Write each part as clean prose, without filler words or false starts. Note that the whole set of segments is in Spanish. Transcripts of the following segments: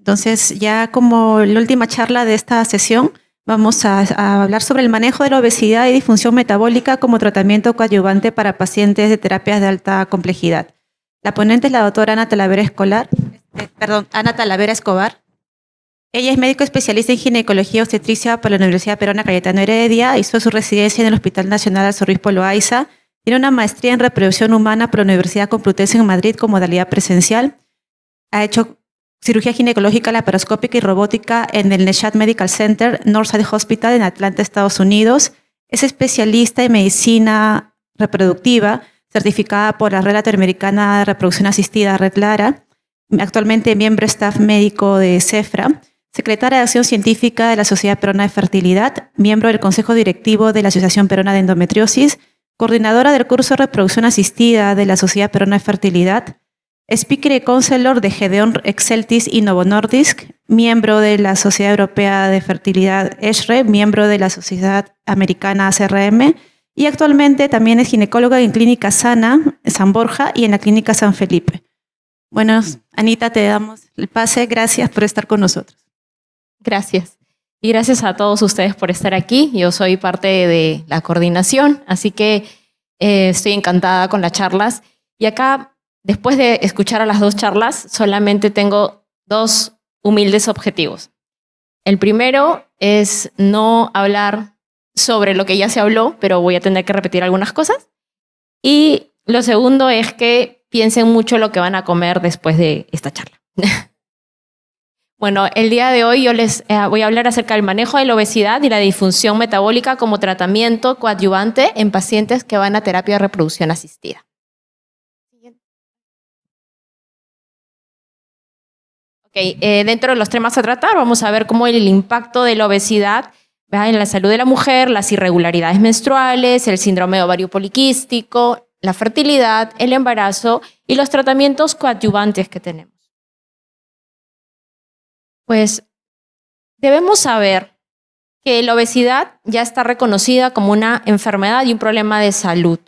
Entonces, ya como la última charla de esta sesión, vamos a hablar sobre el manejo de la obesidad y disfunción metabólica como tratamiento coadyuvante para pacientes de terapias de alta complejidad. La ponente es la doctora Ana Talavera Escobar. Ella es médico especialista en ginecología obstetricia por la Universidad Peruana Cayetano Heredia, hizo su residencia en el Hospital Nacional Arzobispo Loaiza, tiene una maestría en reproducción humana por la Universidad Complutense en Madrid con modalidad presencial, ha hecho cirugía ginecológica laparoscópica y robótica en el Neshat Medical Center, Northside Hospital en Atlanta, Estados Unidos. Es especialista en medicina reproductiva, certificada por la Red Latinoamericana de Reproducción Asistida, Red Lara. Actualmente miembro staff médico de CEFRA, secretaria de Acción Científica de la Sociedad Peruana de Fertilidad, miembro del Consejo Directivo de la Asociación Peruana de Endometriosis, coordinadora del curso de reproducción asistida de la Sociedad Peruana de Fertilidad, Speaker y Counselor de Gedeon Exceltis y Novo Nordisk, miembro de la Sociedad Europea de Fertilidad ESHRE, miembro de la Sociedad Americana CRM y actualmente también es ginecóloga en Clínica Sana San Borja y en la Clínica San Felipe. Bueno, Anita, te damos el pase. Gracias por estar con nosotros. Gracias. Y gracias a todos ustedes por estar aquí. Yo soy parte de la coordinación, así que estoy encantada con las charlas. Y acá, después de escuchar a las dos charlas, solamente tengo dos humildes objetivos. El primero es no hablar sobre lo que ya se habló, pero voy a tener que repetir algunas cosas. Y lo segundo es que piensen mucho lo que van a comer después de esta charla. Bueno, el día de hoy yo les voy a hablar acerca del manejo de la obesidad y la disfunción metabólica como tratamiento coadyuvante en pacientes que van a terapia de reproducción asistida. Dentro de los temas a tratar, vamos a ver cómo el impacto de la obesidad en la salud de la mujer, las irregularidades menstruales, el síndrome de ovario poliquístico, la fertilidad, el embarazo y los tratamientos coadyuvantes que tenemos. Pues debemos saber que la obesidad ya está reconocida como una enfermedad y un problema de salud.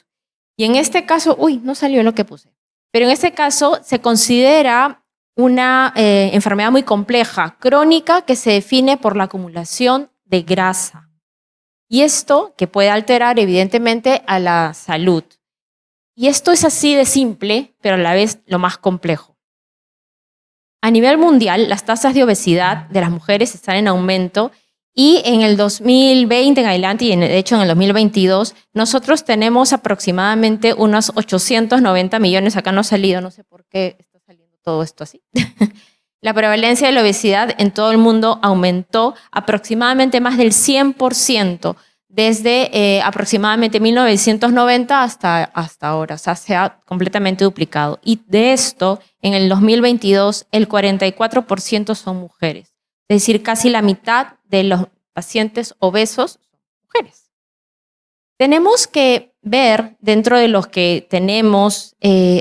Y en este caso, no salió lo que puse, pero en este caso se considera una enfermedad muy compleja, crónica, que se define por la acumulación de grasa. Y esto que puede alterar evidentemente a la salud. Y esto es así de simple, pero a la vez lo más complejo. A nivel mundial, las tasas de obesidad de las mujeres están en aumento y en el 2020 en adelante y de hecho en el 2022 nosotros tenemos aproximadamente unos 890 millones, acá no ha salido, no sé por qué está saliendo todo esto así. La prevalencia de la obesidad en todo el mundo aumentó aproximadamente más del 100% desde aproximadamente 1990 hasta ahora, o sea, se ha completamente duplicado. Y de esto, en el 2022, el 44% son mujeres. Es decir, casi la mitad de los pacientes obesos son mujeres. Tenemos que ver dentro de los que tenemos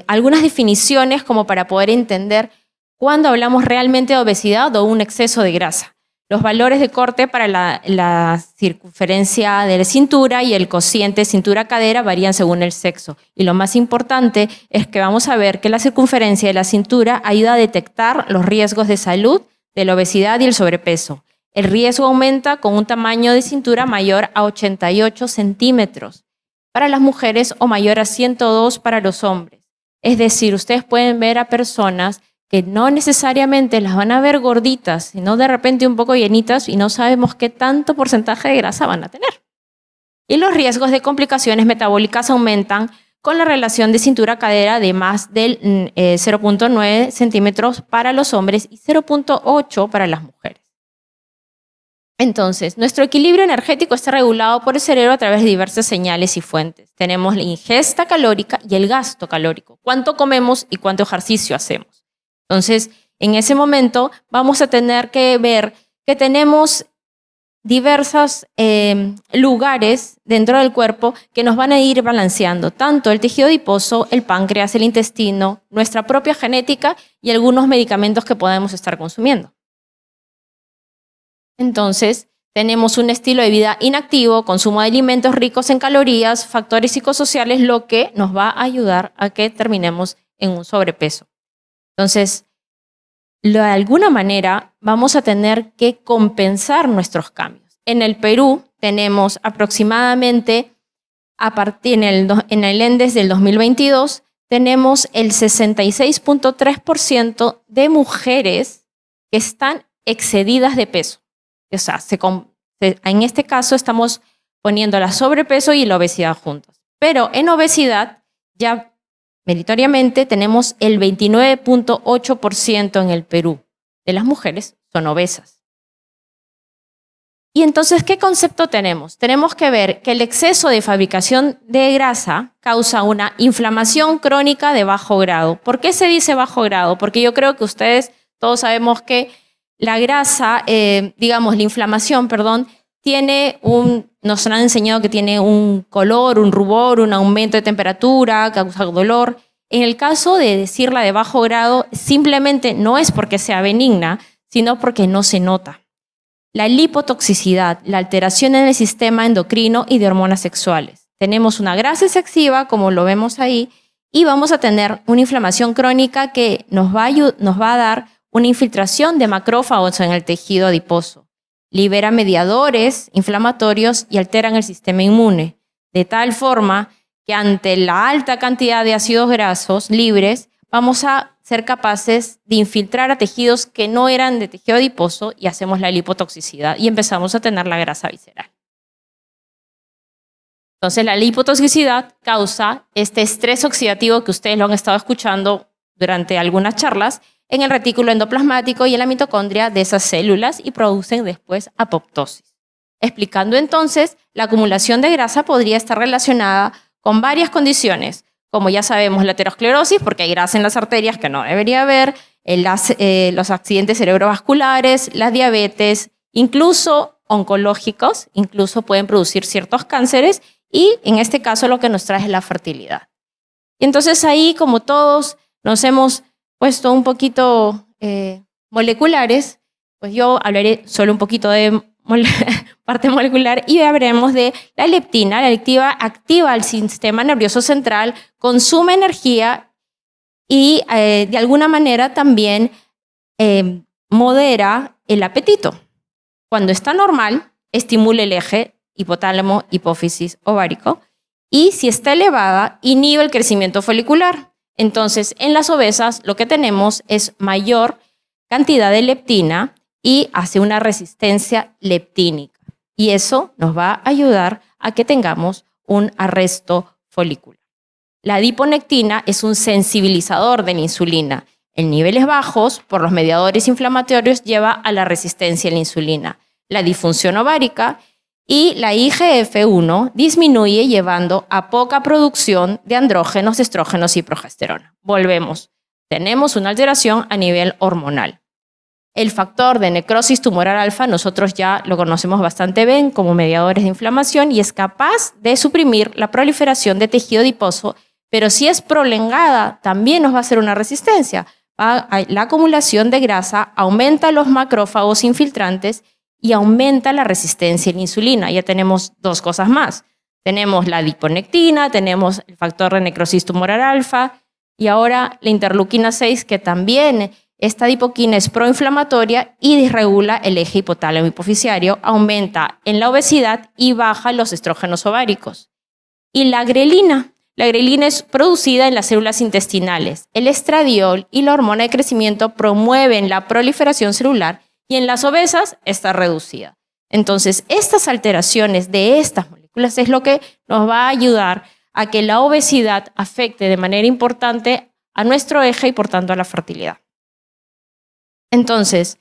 algunas definiciones como para poder entender cuándo hablamos realmente de obesidad o un exceso de grasa. Los valores de corte para la circunferencia de la cintura y el cociente cintura-cadera varían según el sexo. Y lo más importante es que vamos a ver que la circunferencia de la cintura ayuda a detectar los riesgos de salud de la obesidad y el sobrepeso. El riesgo aumenta con un tamaño de cintura mayor a 88 centímetros para las mujeres o mayor a 102 para los hombres. Es decir, ustedes pueden ver a personas que no necesariamente las van a ver gorditas, sino de repente un poco llenitas y no sabemos qué tanto porcentaje de grasa van a tener. Y los riesgos de complicaciones metabólicas aumentan con la relación de cintura-cadera de más del 0.9 centímetros para los hombres y 0.8 para las mujeres. Entonces, nuestro equilibrio energético está regulado por el cerebro a través de diversas señales y fuentes. Tenemos la ingesta calórica y el gasto calórico, cuánto comemos y cuánto ejercicio hacemos. Entonces, en ese momento vamos a tener que ver que tenemos diversos lugares dentro del cuerpo que nos van a ir balanceando, tanto el tejido adiposo, el páncreas, el intestino, nuestra propia genética y algunos medicamentos que podemos estar consumiendo. Entonces, tenemos un estilo de vida inactivo, consumo de alimentos ricos en calorías, factores psicosociales, lo que nos va a ayudar a que terminemos en un sobrepeso. Entonces, de alguna manera vamos a tener que compensar nuestros cambios. En el Perú tenemos aproximadamente, en el ENDES del 2022, tenemos el 66.3% de mujeres que están excedidas de peso. O sea, en este caso estamos poniendo la sobrepeso y la obesidad juntas. Pero en obesidad, ya meritoriamente, tenemos el 29.8% en el Perú de las mujeres son obesas. Y entonces, ¿qué concepto tenemos? Tenemos que ver que el exceso de fabricación de grasa causa una inflamación crónica de bajo grado. ¿Por qué se dice bajo grado? Porque yo creo que ustedes todos sabemos que la grasa, la inflamación, nos han enseñado que tiene un color, un rubor, un aumento de temperatura, causa dolor. En el caso de decirla de bajo grado, simplemente no es porque sea benigna, sino porque no se nota. La lipotoxicidad, la alteración en el sistema endocrino y de hormonas sexuales. Tenemos una grasa excesiva, como lo vemos ahí, y vamos a tener una inflamación crónica que nos va a dar una infiltración de macrófagos en el tejido adiposo. Libera mediadores inflamatorios y alteran el sistema inmune, de tal forma que ante la alta cantidad de ácidos grasos libres, vamos a ser capaces de infiltrar a tejidos que no eran de tejido adiposo y hacemos la lipotoxicidad y empezamos a tener la grasa visceral. Entonces, la lipotoxicidad causa este estrés oxidativo que ustedes lo han estado escuchando durante algunas charlas en el retículo endoplasmático y en la mitocondria de esas células y producen después apoptosis. Explicando entonces, la acumulación de grasa podría estar relacionada con varias condiciones, como ya sabemos, la aterosclerosis, porque hay grasa en las arterias que no debería haber, los accidentes cerebrovasculares, la diabetes, incluso oncológicos, incluso pueden producir ciertos cánceres y en este caso lo que nos trae es la fertilidad. Y entonces ahí, como todos nos hemos puesto un poquito moleculares, pues yo hablaré solo un poquito de parte molecular y hablaremos de la leptina. La leptina activa el sistema nervioso central, consume energía y de alguna manera también modera el apetito. Cuando está normal, estimula el eje hipotálamo, hipófisis, ovárico y si está elevada, inhibe el crecimiento folicular. Entonces, en las obesas lo que tenemos es mayor cantidad de leptina y hace una resistencia leptínica. Y eso nos va a ayudar a que tengamos un arresto folicular. La adiponectina es un sensibilizador de la insulina. En niveles bajos, por los mediadores inflamatorios, lleva a la resistencia a la insulina. La disfunción ovárica y la IGF-1 disminuye llevando a poca producción de andrógenos, estrógenos y progesterona. Volvemos. Tenemos una alteración a nivel hormonal. El factor de necrosis tumoral alfa nosotros ya lo conocemos bastante bien como mediadores de inflamación y es capaz de suprimir la proliferación de tejido adiposo, pero si es prolongada también nos va a hacer una resistencia. La acumulación de grasa aumenta los macrófagos infiltrantes y aumenta la resistencia a la insulina. Ya tenemos dos cosas más. Tenemos la adiponectina, tenemos el factor de necrosis tumoral alfa y ahora la interleuquina 6 que también esta adipoquina es proinflamatoria y disregula el eje hipotálamo hipoficiario, aumenta en la obesidad y baja los estrógenos ováricos. Y la grelina es producida en las células intestinales. El estradiol y la hormona de crecimiento promueven la proliferación celular y en las obesas está reducida. Entonces, estas alteraciones de estas moléculas es lo que nos va a ayudar a que la obesidad afecte de manera importante a nuestro eje y por tanto a la fertilidad. Entonces,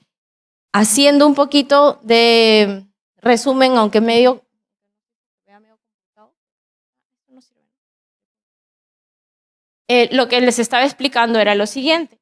haciendo un poquito de resumen, aunque medio complicado, lo que les estaba explicando era lo siguiente.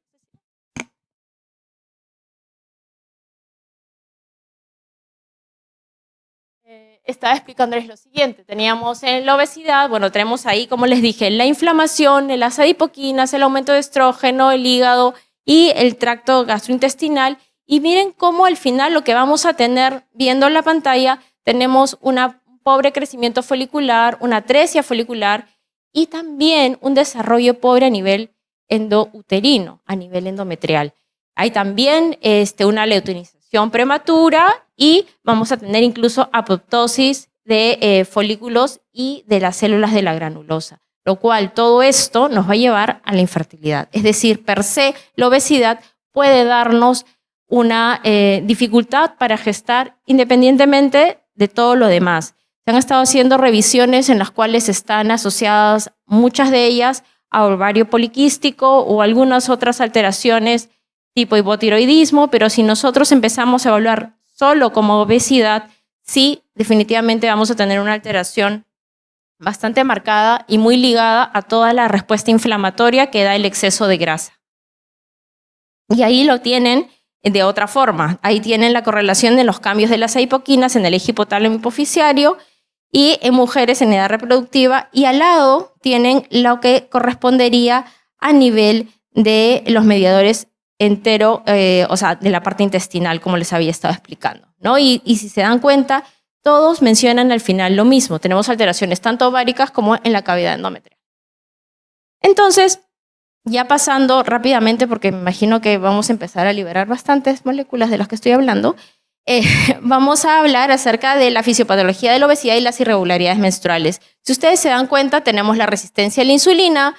Teníamos en la obesidad, bueno, tenemos ahí, como les dije, la inflamación, las adipoquinas, el aumento de estrógeno, el hígado y el tracto gastrointestinal. Y miren cómo al final lo que vamos a tener viendo en la pantalla, tenemos un pobre crecimiento folicular, una atresia folicular y también un desarrollo pobre a nivel endouterino, a nivel endometrial. Hay también una leucinización prematura y vamos a tener incluso apoptosis de folículos y de las células de la granulosa, lo cual todo esto nos va a llevar a la infertilidad. Es decir, per se, la obesidad puede darnos una dificultad para gestar independientemente de todo lo demás. Se han estado haciendo revisiones en las cuales están asociadas muchas de ellas a ovario poliquístico o algunas otras alteraciones tipo hipotiroidismo, pero si nosotros empezamos a evaluar solo como obesidad, sí, definitivamente vamos a tener una alteración bastante marcada y muy ligada a toda la respuesta inflamatoria que da el exceso de grasa. Y ahí lo tienen de otra forma. Ahí tienen la correlación de los cambios de las adipoquinas en el eje hipotálamo hipoficiario y en mujeres en edad reproductiva, y al lado tienen lo que correspondería a nivel de los mediadores entero, o sea, de la parte intestinal, como les había estado explicando, ¿no? Y si se dan cuenta, todos mencionan al final lo mismo. Tenemos alteraciones tanto ováricas como en la cavidad endometrial. Entonces, ya pasando rápidamente, porque me imagino que vamos a empezar a liberar bastantes moléculas de las que estoy hablando, vamos a hablar acerca de la fisiopatología de la obesidad y las irregularidades menstruales. Si ustedes se dan cuenta, tenemos la resistencia a la insulina,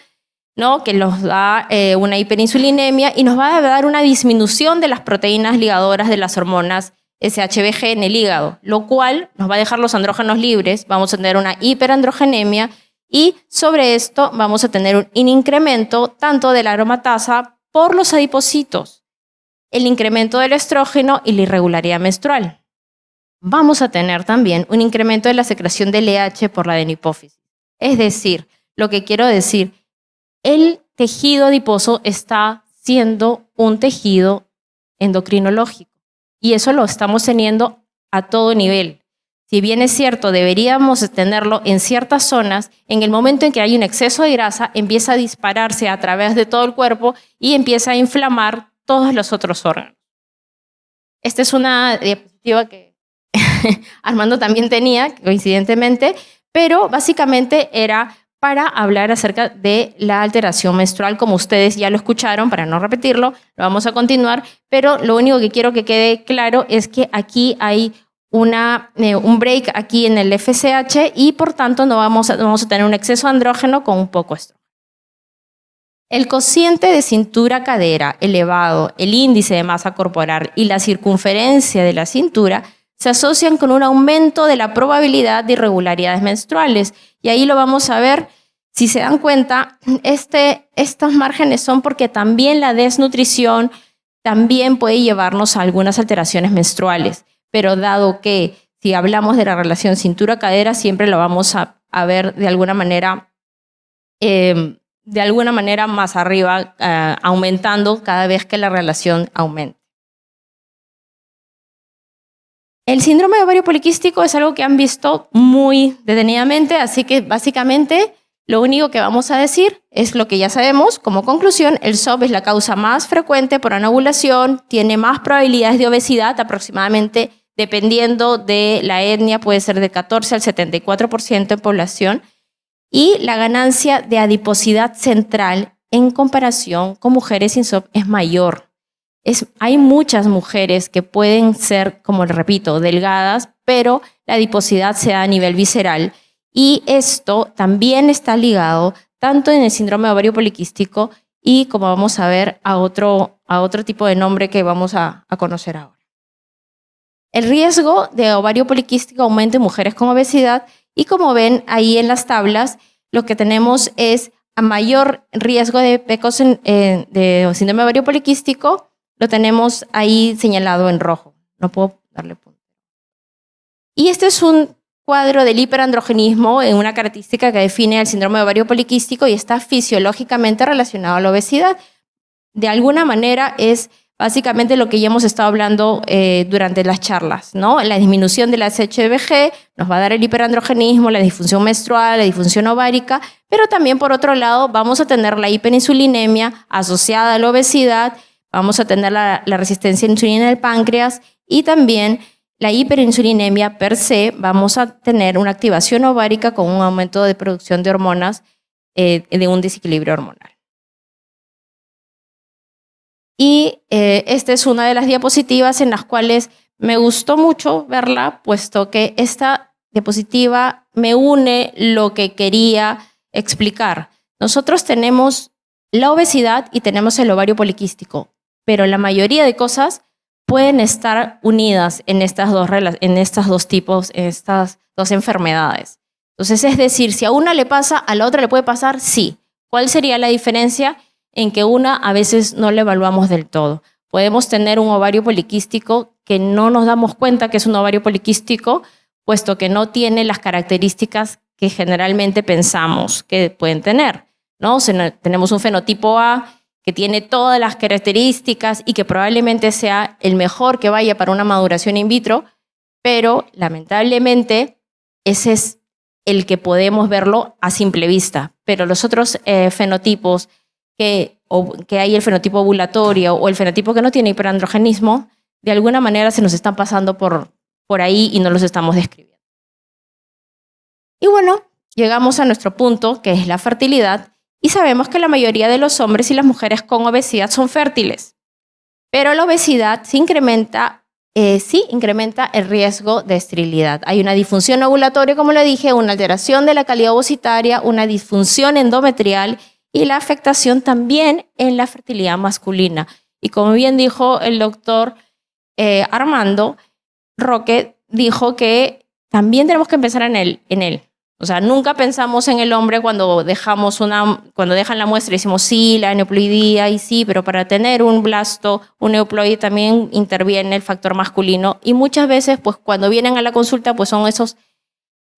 ¿no? Que nos da una hiperinsulinemia y nos va a dar una disminución de las proteínas ligadoras de las hormonas SHBG en el hígado, lo cual nos va a dejar los andrógenos libres, vamos a tener una hiperandrogenemia y sobre esto vamos a tener un incremento tanto de la aromatasa por los adipocitos, el incremento del estrógeno y la irregularidad menstrual. Vamos a tener también un incremento de la secreción de LH por la adenopófisis. Es decir, lo que quiero decir, el tejido adiposo está siendo un tejido endocrinológico y eso lo estamos teniendo a todo nivel. Si bien es cierto, deberíamos tenerlo en ciertas zonas, en el momento en que hay un exceso de grasa, empieza a dispararse a través de todo el cuerpo y empieza a inflamar todos los otros órganos. Esta es una diapositiva que Armando también tenía, coincidentemente, pero básicamente era para hablar acerca de la alteración menstrual, como ustedes ya lo escucharon, para no repetirlo, lo vamos a continuar, pero lo único que quiero que quede claro es que aquí hay un break aquí en el FSH y por tanto no vamos a tener un exceso andrógeno con un poco estrógeno. El cociente de cintura-cadera elevado, el índice de masa corporal y la circunferencia de la cintura se asocian con un aumento de la probabilidad de irregularidades menstruales. Y ahí lo vamos a ver, si se dan cuenta, estos márgenes son porque también la desnutrición también puede llevarnos a algunas alteraciones menstruales. Pero dado que si hablamos de la relación cintura-cadera, siempre lo vamos a ver de alguna manera más arriba, aumentando cada vez que la relación aumenta. El síndrome de ovario poliquístico es algo que han visto muy detenidamente, así que básicamente lo único que vamos a decir es lo que ya sabemos. Como conclusión, el SOP es la causa más frecuente por anovulación, tiene más probabilidades de obesidad, aproximadamente, dependiendo de la etnia, puede ser de 14 al 74% en población, y la ganancia de adiposidad central en comparación con mujeres sin SOP es mayor. Hay muchas mujeres que pueden ser, como les repito, delgadas, pero la adiposidad se da a nivel visceral y esto también está ligado tanto en el síndrome de ovario poliquístico y, como vamos a ver, a otro tipo de nombre que vamos a conocer ahora. El riesgo de ovario poliquístico aumenta en mujeres con obesidad y, como ven ahí en las tablas, lo que tenemos es a mayor riesgo de PCOS de síndrome de ovario poliquístico. Lo tenemos ahí señalado en rojo. No puedo darle punto. Y este es un cuadro del hiperandrogenismo, una característica que define el síndrome de ovario poliquístico y está fisiológicamente relacionado a la obesidad. De alguna manera es básicamente lo que ya hemos estado hablando durante las charlas, ¿no? La disminución de la SHBG nos va a dar el hiperandrogenismo, la disfunción menstrual, la disfunción ovárica, pero también por otro lado vamos a tener la hiperinsulinemia asociada a la obesidad, vamos a tener la resistencia a insulina del páncreas y también la hiperinsulinemia per se, vamos a tener una activación ovárica con un aumento de producción de hormonas de un desequilibrio hormonal. Y esta es una de las diapositivas en las cuales me gustó mucho verla, puesto que esta diapositiva me une lo que quería explicar. Nosotros tenemos la obesidad y tenemos el ovario poliquístico, pero la mayoría de cosas pueden estar unidas en estas dos tipos, en estas dos enfermedades. Entonces, es decir, si a una le pasa, a la otra le puede pasar, sí. ¿Cuál sería la diferencia? En que una a veces no la evaluamos del todo. Podemos tener un ovario poliquístico que no nos damos cuenta que es un ovario poliquístico, puesto que no tiene las características que generalmente pensamos que pueden tener, ¿no? Tenemos un fenotipo A que tiene todas las características y que probablemente sea el mejor que vaya para una maduración in vitro, pero lamentablemente ese es el que podemos verlo a simple vista. Pero los otros fenotipos que hay el fenotipo ovulatorio o el fenotipo que no tiene hiperandrogenismo, de alguna manera se nos están pasando por ahí y no los estamos describiendo. Y bueno, llegamos a nuestro punto, que es la fertilidad, y sabemos que la mayoría de los hombres y las mujeres con obesidad son fértiles. Pero la obesidad sí incrementa el riesgo de esterilidad. Hay una disfunción ovulatoria, como le dije, una alteración de la calidad ovocitaria, una disfunción endometrial y la afectación también en la fertilidad masculina. Y como bien dijo el doctor Armando Roque, dijo que también tenemos que pensar en él. O sea, nunca pensamos en el hombre cuando dejan la muestra y decimos sí, la aneuploidía, y sí, pero para tener un blasto, un euploide también interviene el factor masculino. Y muchas veces, pues cuando vienen a la consulta, pues son esos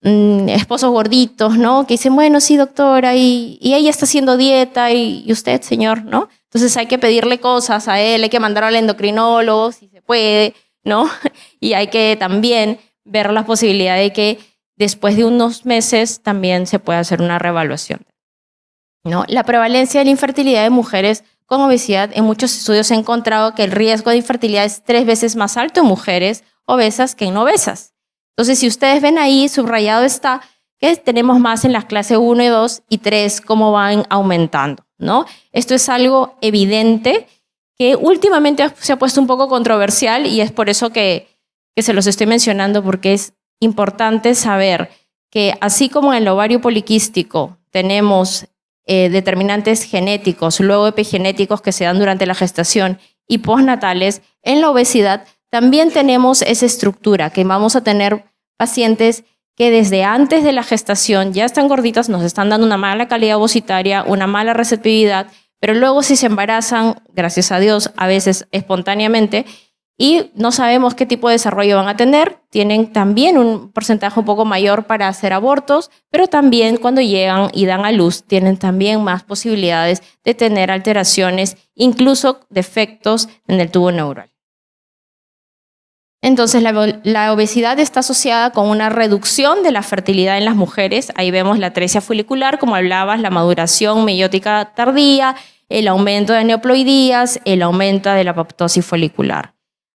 esposos gorditos, ¿no? Que dicen, bueno, sí, doctora, y ella está haciendo dieta, y usted, señor, ¿no? Entonces hay que pedirle cosas a él, hay que mandarlo al endocrinólogo, si se puede, ¿no? Y hay que también ver la posibilidad de que después de unos meses también se puede hacer una reevaluación, ¿no? La prevalencia de la infertilidad de mujeres con obesidad, en muchos estudios se ha encontrado que el riesgo de infertilidad es 3 veces más alto en mujeres obesas que en no obesas. Entonces, si ustedes ven ahí, subrayado está que tenemos más en las clases 1 y 2 y 3, cómo van aumentando, ¿no? Esto es algo evidente que últimamente se ha puesto un poco controversial y es por eso que se los estoy mencionando, porque es importante saber que así como en el ovario poliquístico tenemos determinantes genéticos, luego epigenéticos que se dan durante la gestación y postnatales, en la obesidad también tenemos esa estructura, que vamos a tener pacientes que desde antes de la gestación ya están gorditas, nos están dando una mala calidad ovocitaria, una mala receptividad, pero luego si se embarazan, gracias a Dios, a veces espontáneamente, y no sabemos qué tipo de desarrollo van a tener, tienen también un porcentaje un poco mayor para hacer abortos, pero también cuando llegan y dan a luz tienen también más posibilidades de tener alteraciones, incluso defectos en el tubo neural. Entonces, la obesidad está asociada con una reducción de la fertilidad en las mujeres. Ahí vemos la atresia folicular, como hablabas, la maduración meiótica tardía, el aumento de aneuploidías, el aumento de la apoptosis folicular.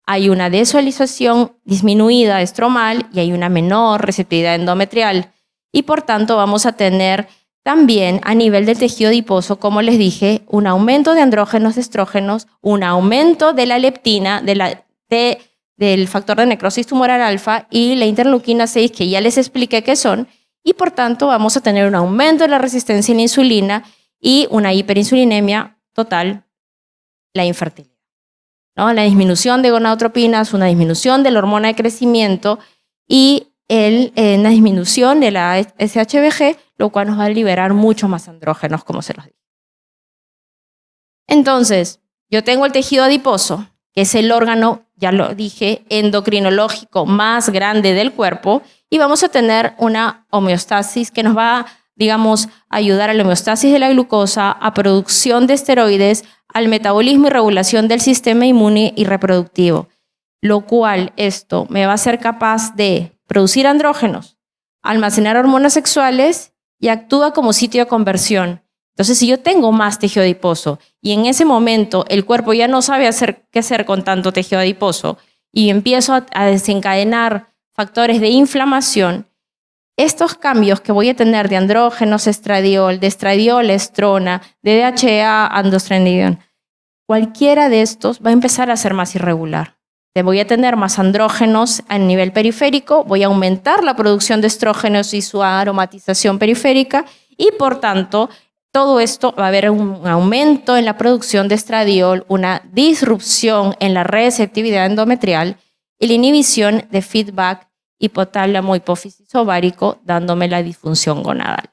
Hay una desvisualización disminuida estromal y hay una menor receptividad endometrial. Y por tanto, vamos a tener también a nivel del tejido adiposo, como les dije, un aumento de andrógenos, de estrógenos, un aumento de la leptina, del factor de necrosis tumoral alfa y la interleuquina 6, que ya les expliqué qué son, y por tanto vamos a tener un aumento de la resistencia a la insulina y una hiperinsulinemia total, la infertilidad, ¿no? La disminución de gonadotropinas, una disminución de la hormona de crecimiento y una disminución de la SHBG, lo cual nos va a liberar mucho más andrógenos, como se los dije. Entonces, yo tengo el tejido adiposo, que es el órgano, ya lo dije, endocrinológico más grande del cuerpo, y vamos a tener una homeostasis que nos va, digamos, a ayudar a la homeostasis de la glucosa, a producción de esteroides, al metabolismo y regulación del sistema inmune y reproductivo, lo cual esto me va a hacer capaz de producir andrógenos, almacenar hormonas sexuales y actúa como sitio de conversión. Entonces, si yo tengo más tejido adiposo y en ese momento el cuerpo ya no sabe qué hacer con tanto tejido adiposo y empiezo a desencadenar factores de inflamación, estos cambios que voy a tener de andrógenos, estradiol, de estradiol, estrona, de DHEA, androstenediol, cualquiera de estos va a empezar a ser más irregular. Voy a tener más andrógenos a nivel periférico, voy a aumentar la producción de estrógenos y su aromatización periférica y por tanto todo esto va a haber un aumento en la producción de estradiol, una disrupción en la receptividad endometrial y la inhibición de feedback hipotálamo hipófisis ovárico, dándome la disfunción gonadal.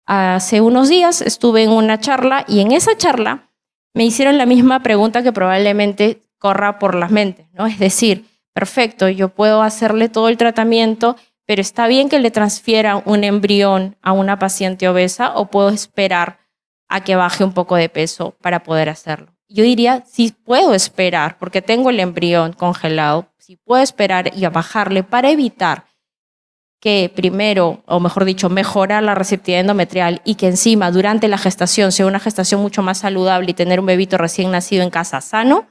Hace unos días estuve en una charla y en esa charla me hicieron la misma pregunta que probablemente corra por las mentes, ¿no? Es decir, perfecto, yo puedo hacerle todo el tratamiento, pero está bien que le transfiera un embrión a una paciente obesa o puedo esperar a que baje un poco de peso para poder hacerlo. Yo diría, sí puedo esperar, porque tengo el embrión congelado, sí puedo esperar y a bajarle para evitar que primero, o mejor dicho, mejorar la receptividad endometrial y que encima durante la gestación sea una gestación mucho más saludable y tener un bebito recién nacido en casa sano,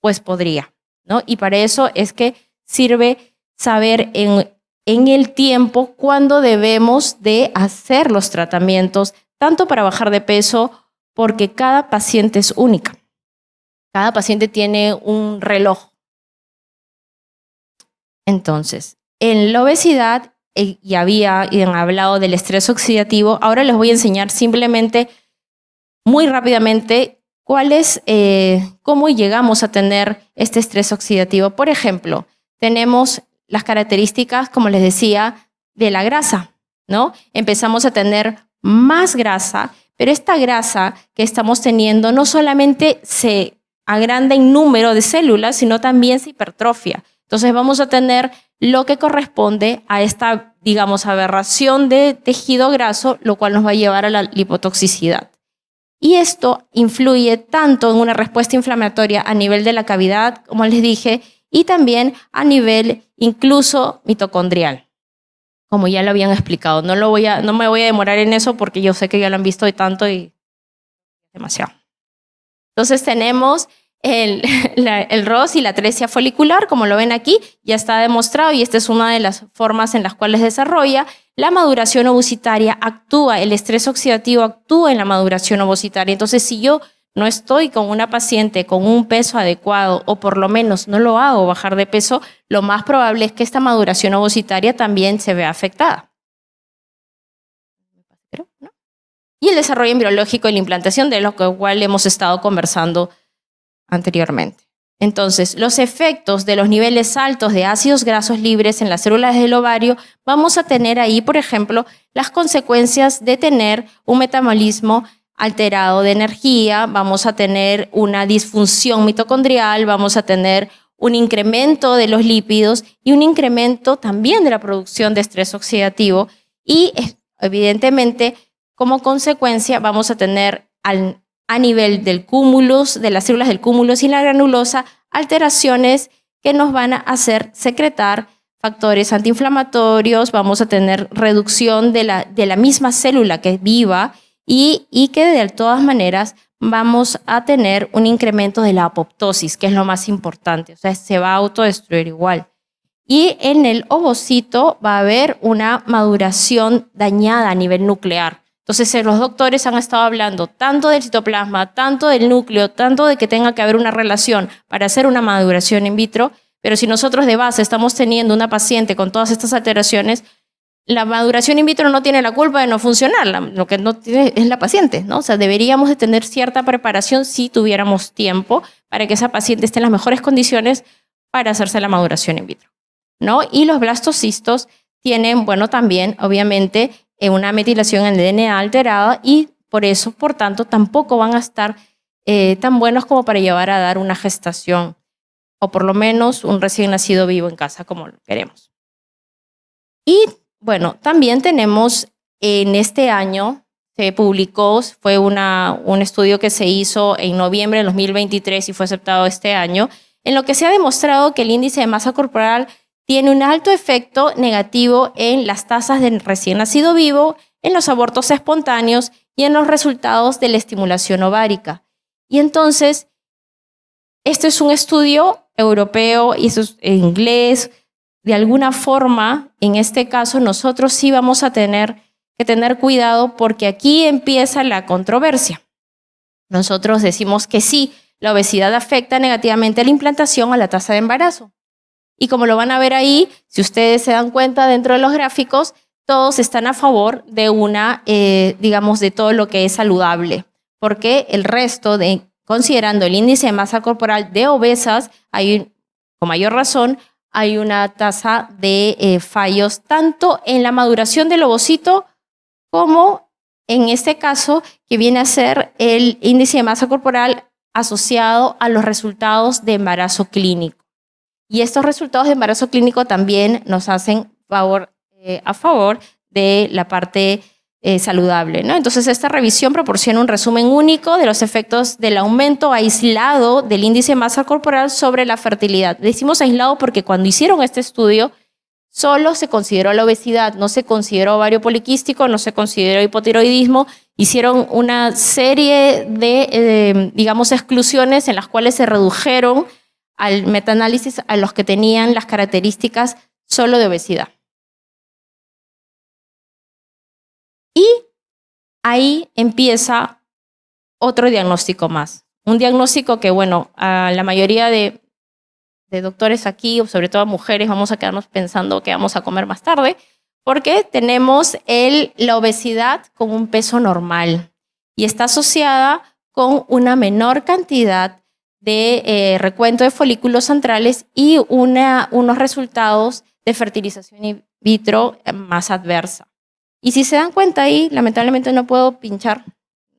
pues podría, ¿no? Y para eso es que sirve saber en el tiempo cuándo debemos de hacer los tratamientos, tanto para bajar de peso, porque cada paciente es única. Cada paciente tiene un reloj. Entonces, en la obesidad, y han hablado del estrés oxidativo, ahora les voy a enseñar simplemente, muy rápidamente, cómo llegamos a tener este estrés oxidativo. Por ejemplo, tenemos las características, como les decía, de la grasa, ¿no? Empezamos a tener más grasa, pero esta grasa que estamos teniendo no solamente se agranda en número de células, sino también se hipertrofia. Entonces vamos a tener lo que corresponde a esta, digamos, aberración de tejido graso, lo cual nos va a llevar a la lipotoxicidad. Y esto influye tanto en una respuesta inflamatoria a nivel de la cavidad, como les dije, y también a nivel incluso mitocondrial, como ya lo habían explicado. No me voy a demorar en eso porque yo sé que ya lo han visto tanto y demasiado. Entonces tenemos el ROS y la atresia folicular, como lo ven aquí, ya está demostrado y esta es una de las formas en las cuales desarrolla. La maduración ovocitaria el estrés oxidativo actúa en la maduración ovocitaria. Entonces, si yo no estoy con una paciente con un peso adecuado o por lo menos no lo hago bajar de peso, lo más probable es que esta maduración ovocitaria también se vea afectada. Y el desarrollo embriológico y la implantación, de lo cual hemos estado conversando anteriormente. Entonces, los efectos de los niveles altos de ácidos grasos libres en las células del ovario, vamos a tener ahí, por ejemplo, las consecuencias de tener un metabolismo alterado de energía, vamos a tener una disfunción mitocondrial, vamos a tener un incremento de los lípidos y un incremento también de la producción de estrés oxidativo y, evidentemente, como consecuencia vamos a tener a nivel del cúmulus, de las células del cúmulus y la granulosa, alteraciones que nos van a hacer secretar factores antiinflamatorios, vamos a tener reducción de la misma célula que es viva y que de todas maneras vamos a tener un incremento de la apoptosis, que es lo más importante, o sea, se va a autodestruir igual. Y en el ovocito va a haber una maduración dañada a nivel nuclear. Entonces, los doctores han estado hablando tanto del citoplasma, tanto del núcleo, tanto de que tenga que haber una relación para hacer una maduración in vitro, pero si nosotros de base estamos teniendo una paciente con todas estas alteraciones, la maduración in vitro no tiene la culpa de no funcionar, lo que no tiene es la paciente, ¿no? O sea, deberíamos de tener cierta preparación si tuviéramos tiempo para que esa paciente esté en las mejores condiciones para hacerse la maduración in vitro, ¿no? Y los blastocistos tienen, bueno, también, obviamente, una metilación en el DNA alterada y por eso, por tanto, tampoco van a estar tan buenos como para llevar a dar una gestación o por lo menos un recién nacido vivo en casa como lo queremos. Y bueno, también tenemos en este año, se publicó, fue un estudio que se hizo en noviembre de 2023 y fue aceptado este año, en lo que se ha demostrado que el índice de masa corporal tiene un alto efecto negativo en las tasas de recién nacido vivo, en los abortos espontáneos y en los resultados de la estimulación ovárica. Y entonces, esto es un estudio europeo y eso es en inglés. De alguna forma, en este caso, nosotros sí vamos a tener que tener cuidado porque aquí empieza la controversia. Nosotros decimos que sí, la obesidad afecta negativamente a la implantación, a la tasa de embarazo. Y como lo van a ver ahí, si ustedes se dan cuenta dentro de los gráficos, todos están a favor de digamos, de todo lo que es saludable. Porque el resto, considerando el índice de masa corporal de obesas, con mayor razón, hay una tasa de fallos tanto en la maduración del ovocito como en este caso que viene a ser el índice de masa corporal asociado a los resultados de embarazo clínico. Y estos resultados de embarazo clínico también nos hacen a favor de la parte saludable, ¿no? Entonces, esta revisión proporciona un resumen único de los efectos del aumento aislado del índice de masa corporal sobre la fertilidad. Decimos aislado porque cuando hicieron este estudio, solo se consideró la obesidad, no se consideró ovario poliquístico, no se consideró hipotiroidismo. Hicieron una serie de, digamos, exclusiones en las cuales se redujeron al metaanálisis a los que tenían las características solo de obesidad. Y ahí empieza otro diagnóstico más. Un diagnóstico que, bueno, a la mayoría de doctores aquí, o sobre todo mujeres, vamos a quedarnos pensando que vamos a comer más tarde, porque tenemos la obesidad con un peso normal y está asociada con una menor cantidad de recuento de folículos antrales y unos resultados de fertilización in vitro más adversa. Y si se dan cuenta ahí, lamentablemente no puedo pinchar,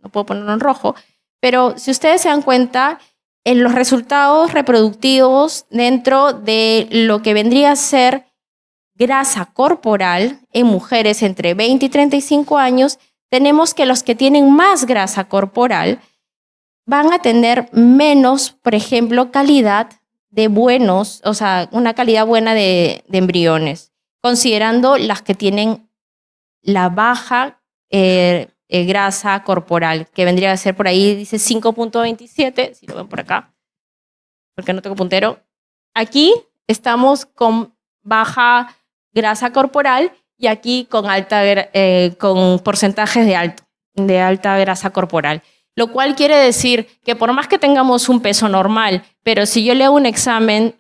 no puedo ponerlo en rojo, pero si ustedes se dan cuenta, en los resultados reproductivos dentro de lo que vendría a ser grasa corporal en mujeres entre 20 y 35 años, tenemos que los que tienen más grasa corporal van a tener menos, por ejemplo, calidad de buenos, o sea, una calidad buena de embriones, considerando las que tienen la baja grasa corporal, que vendría a ser por ahí, dice 5.27, si lo ven por acá, porque no tengo puntero. Aquí estamos con baja grasa corporal y aquí con con porcentajes de alta grasa corporal. Lo cual quiere decir que por más que tengamos un peso normal, pero si yo le hago un examen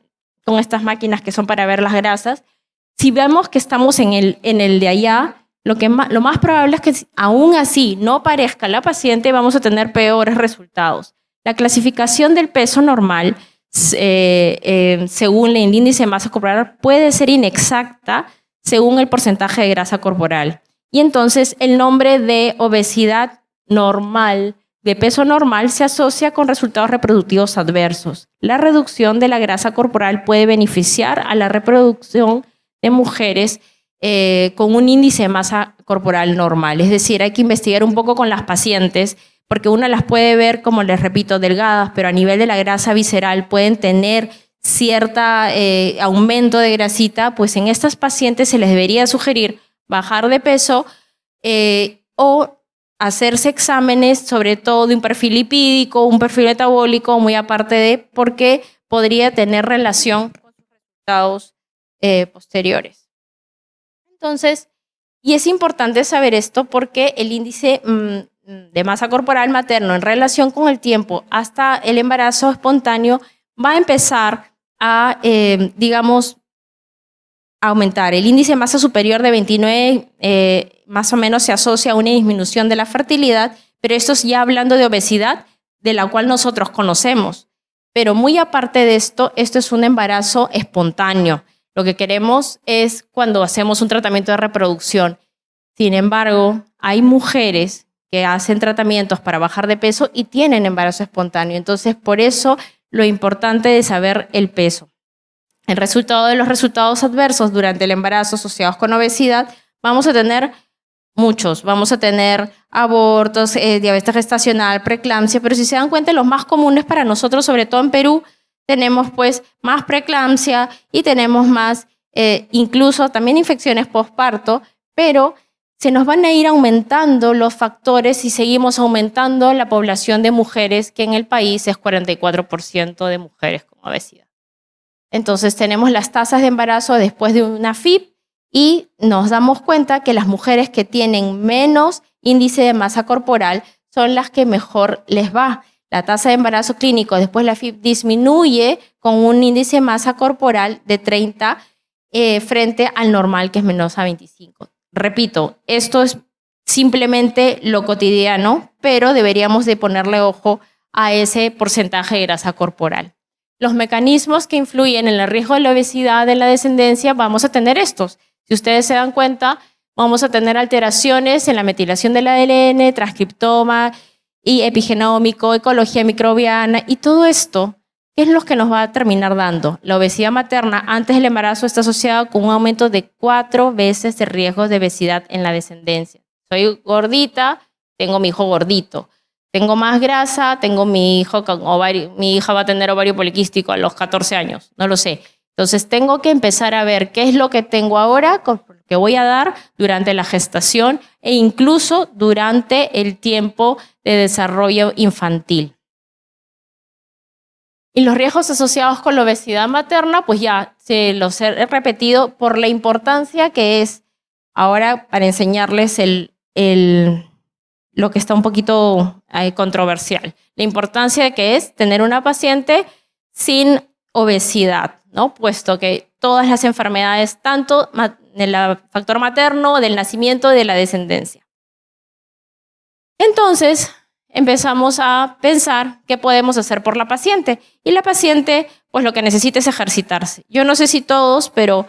con estas máquinas que son para ver las grasas, si vemos que estamos en el de allá, lo más probable es que aún así no parezca la paciente, vamos a tener peores resultados. La clasificación del peso normal, según el índice de masa corporal, puede ser inexacta según el porcentaje de grasa corporal. Y entonces el nombre de obesidad normal, de peso normal, se asocia con resultados reproductivos adversos. La reducción de la grasa corporal puede beneficiar a la reproducción de mujeres con un índice de masa corporal normal. Es decir, hay que investigar un poco con las pacientes, porque uno las puede ver, como les repito, delgadas, pero a nivel de la grasa visceral pueden tener cierta aumento de grasita, pues en estas pacientes se les debería sugerir bajar de peso o hacerse exámenes, sobre todo de un perfil lipídico, un perfil metabólico, muy aparte porque podría tener relación con sus resultados posteriores. Entonces, y es importante saber esto porque el índice de masa corporal materno en relación con el tiempo hasta el embarazo espontáneo va a empezar a, digamos, aumentar. El índice de masa superior de 29 más o menos se asocia a una disminución de la fertilidad, pero esto es ya hablando de obesidad, de la cual nosotros conocemos. Pero muy aparte de esto es un embarazo espontáneo. Lo que queremos es cuando hacemos un tratamiento de reproducción. Sin embargo, hay mujeres que hacen tratamientos para bajar de peso y tienen embarazo espontáneo. Entonces, por eso lo importante de saber el peso. El resultado de los resultados adversos durante el embarazo asociados con obesidad, vamos a tener muchos. Vamos a tener abortos, diabetes gestacional, preeclampsia, pero si se dan cuenta, los más comunes para nosotros, sobre todo en Perú, tenemos pues más preeclampsia y tenemos más, incluso también infecciones postparto, pero se nos van a ir aumentando los factores si seguimos aumentando la población de mujeres, que en el país es 44% de mujeres con obesidad. Entonces tenemos las tasas de embarazo después de una FIP y nos damos cuenta que las mujeres que tienen menos índice de masa corporal son las que mejor les va. la tasa de embarazo clínico después la FIP disminuye con un índice de masa corporal de 30 frente al normal, que es menos a 25. Repito, esto es simplemente lo cotidiano, pero deberíamos de ponerle ojo a ese porcentaje de grasa corporal. Los mecanismos que influyen en el riesgo de la obesidad, de la descendencia, vamos a tener estos. Si ustedes se dan cuenta, vamos a tener alteraciones en la metilación del ADN, transcriptoma y epigenómico, ecología microbiana y todo esto, ¿qué es lo que nos va a terminar dando? La obesidad materna antes del embarazo está asociada con un aumento de 4 veces de riesgo de obesidad en la descendencia. Soy gordita, tengo mi hijo gordito. Tengo más grasa, tengo mi hijo con ovario, mi hija va a tener ovario poliquístico a los 14 años, no lo sé. Entonces tengo que empezar a ver qué es lo que tengo ahora, que voy a dar durante la gestación e incluso durante el tiempo de desarrollo infantil. Y los riesgos asociados con la obesidad materna, pues ya se los he repetido por la importancia que es ahora para enseñarles lo que está un poquito controversial. La importancia de que es tener una paciente sin obesidad, ¿no? Puesto que todas las enfermedades, tanto del factor materno, del nacimiento y de la descendencia. Entonces, empezamos a pensar qué podemos hacer por la paciente. Y la paciente, pues lo que necesita es ejercitarse. Yo no sé si todos, pero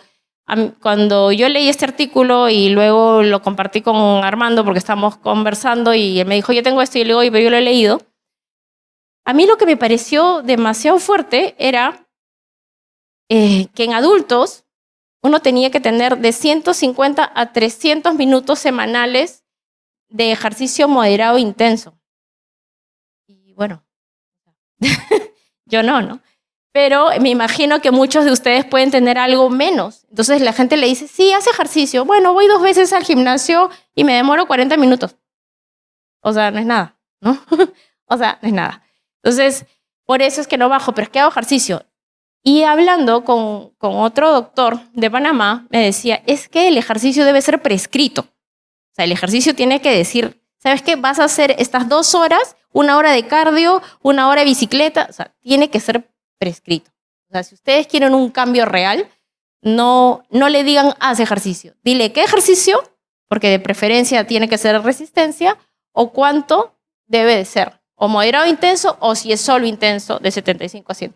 cuando yo leí este artículo y luego lo compartí con Armando porque estábamos conversando y él me dijo, yo tengo esto y le digo, oye, pero yo lo he leído. A mí lo que me pareció demasiado fuerte era que en adultos uno tenía que tener de 150 a 300 minutos semanales de ejercicio moderado e intenso. Y bueno, yo no. Pero me imagino que muchos de ustedes pueden tener algo menos. Entonces la gente le dice, sí, hace ejercicio. Bueno, voy 2 veces al gimnasio y me demoro 40 minutos. O sea, no es nada, ¿no? O sea, no es nada. Entonces, por eso es que no bajo, pero es que hago ejercicio. Y hablando con otro doctor de Panamá, me decía, es que el ejercicio debe ser prescrito. O sea, el ejercicio tiene que decir, ¿sabes qué? Vas a hacer estas 2 horas, 1 hora de cardio, 1 hora de bicicleta. O sea, tiene que ser prescrito. O sea, si ustedes quieren un cambio real, no le digan, haz ejercicio. Dile, ¿qué ejercicio? Porque de preferencia tiene que ser resistencia, o cuánto debe de ser. O moderado intenso, o si es solo intenso, de 75 a 100.